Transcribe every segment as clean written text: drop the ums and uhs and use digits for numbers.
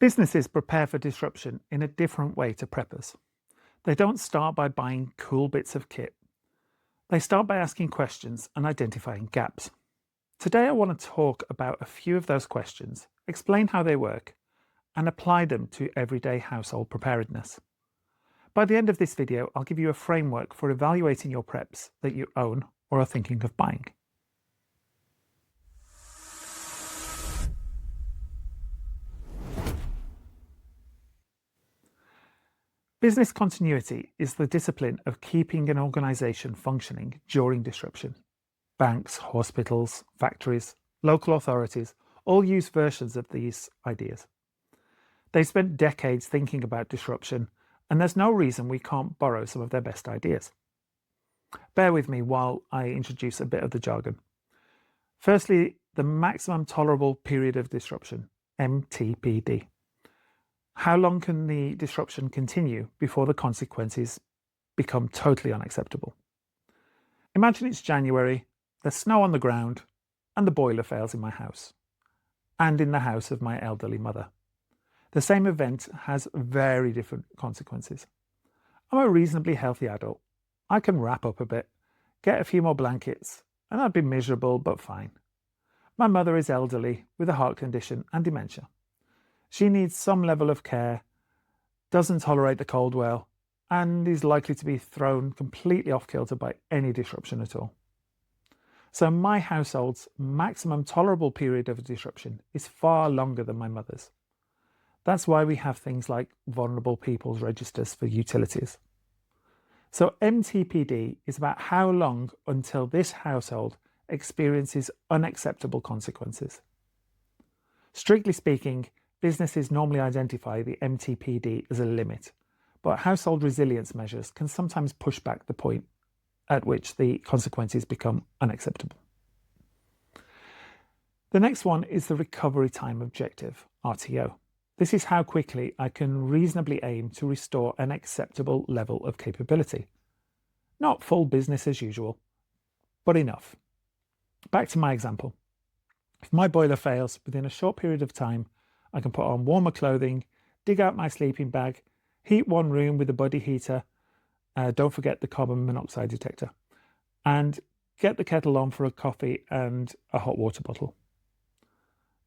Businesses prepare for disruption in a different way to preppers. They don't start by buying cool bits of kit. They start by asking questions and identifying gaps. Today, I want to talk about a few of those questions, explain how they work, and apply them to everyday household preparedness. By the end of this video, I'll give you a framework for evaluating your preps that you own or are thinking of buying. Business continuity is the discipline of keeping an organization functioning during disruption. Banks, hospitals, factories, local authorities all use versions of these ideas. They've spent decades thinking about disruption, and there's no reason we can't borrow some of their best ideas. Bear with me while I introduce a bit of the jargon. Firstly, the maximum tolerable period of disruption, MTPD. How long can the disruption continue before the consequences become totally unacceptable? Imagine it's January, there's snow on the ground, and the boiler fails in my house, and in the house of my elderly mother. The same event has very different consequences. I'm a reasonably healthy adult. I can wrap up a bit, get a few more blankets, and I'd be miserable but fine. My mother is elderly with a heart condition and dementia. She needs some level of care, doesn't tolerate the cold well, and is likely to be thrown completely off kilter by any disruption at all. So my household's maximum tolerable period of disruption is far longer than my mother's. That's why we have things like vulnerable people's registers for utilities. So MTPD is about how long until this household experiences unacceptable consequences. Strictly speaking, businesses normally identify the MTPD as a limit, but household resilience measures can sometimes push back the point at which the consequences become unacceptable. The next one is the recovery time objective, RTO. This is how quickly I can reasonably aim to restore an acceptable level of capability. Not full business as usual, but enough. Back to my example. If my boiler fails within a short period of time, I can put on warmer clothing, dig out my sleeping bag, heat one room with a buddy heater, don't forget the carbon monoxide detector, and get the kettle on for a coffee and a hot water bottle.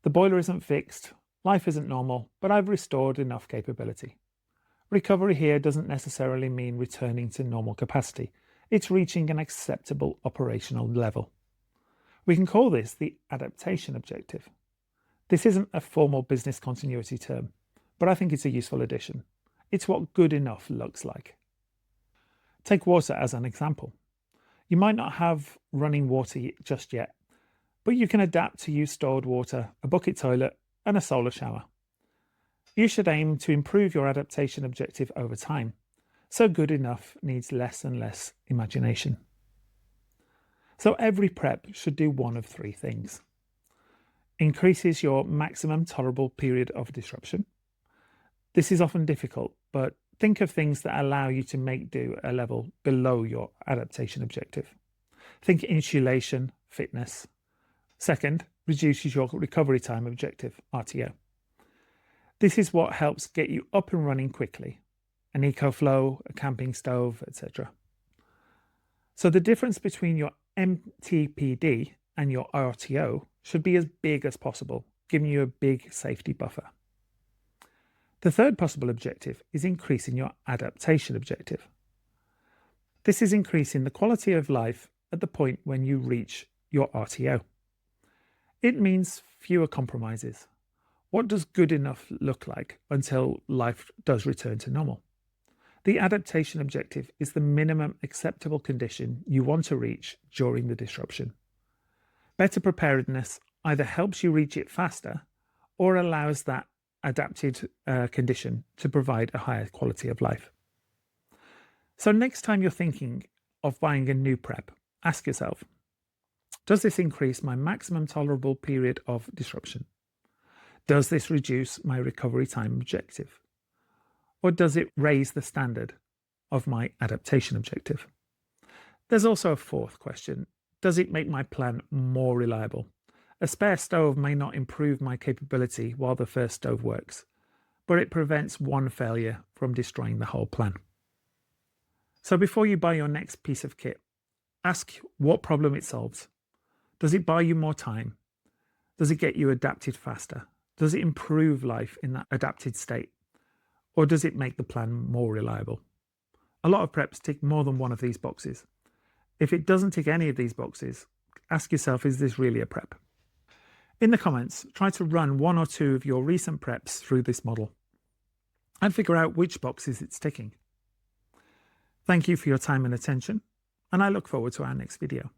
The boiler isn't fixed, life isn't normal, but I've restored enough capability. Recovery here doesn't necessarily mean returning to normal capacity. It's reaching an acceptable operational level. We can call this the adaptation objective. This isn't a formal business continuity term, but I think it's a useful addition. It's what good enough looks like. Take water as an example. You might not have running water just yet, but you can adapt to use stored water, a bucket toilet, and a solar shower. You should aim to improve your adaptation objective over time, so good enough needs less and less imagination. So every prep should do one of three things. Increases your maximum tolerable period of disruption. This is often difficult, but think of things that allow you to make do a level below your adaptation objective. Think insulation, fitness. Second, reduces your recovery time objective, RTO. This is what helps get you up and running quickly. An EcoFlow, a camping stove, etc. So the difference between your MTPD and your RTO should be as big as possible, giving you a big safety buffer. The third possible objective is increasing your adaptation objective. This is increasing the quality of life at the point when you reach your RTO. It means fewer compromises. What does good enough look like until life does return to normal? The adaptation objective is the minimum acceptable condition you want to reach during the disruption. Better preparedness either helps you reach it faster or allows that adapted condition to provide a higher quality of life. So next time you're thinking of buying a new prep, ask yourself, does this increase my maximum tolerable period of disruption? Does this reduce my recovery time objective? Or does it raise the standard of my adaptation objective? There's also a fourth question. Does it make my plan more reliable? A spare stove may not improve my capability while the first stove works, but it prevents one failure from destroying the whole plan. So before you buy your next piece of kit, ask what problem it solves. Does it buy you more time? Does it get you adapted faster? Does it improve life in that adapted state? Or does it make the plan more reliable? A lot of preps tick more than one of these boxes. If it doesn't tick any of these boxes, ask yourself, is this really a prep? In the comments, try to run one or two of your recent preps through this model and figure out which boxes it's ticking. Thank you for your time and attention, and I look forward to our next video.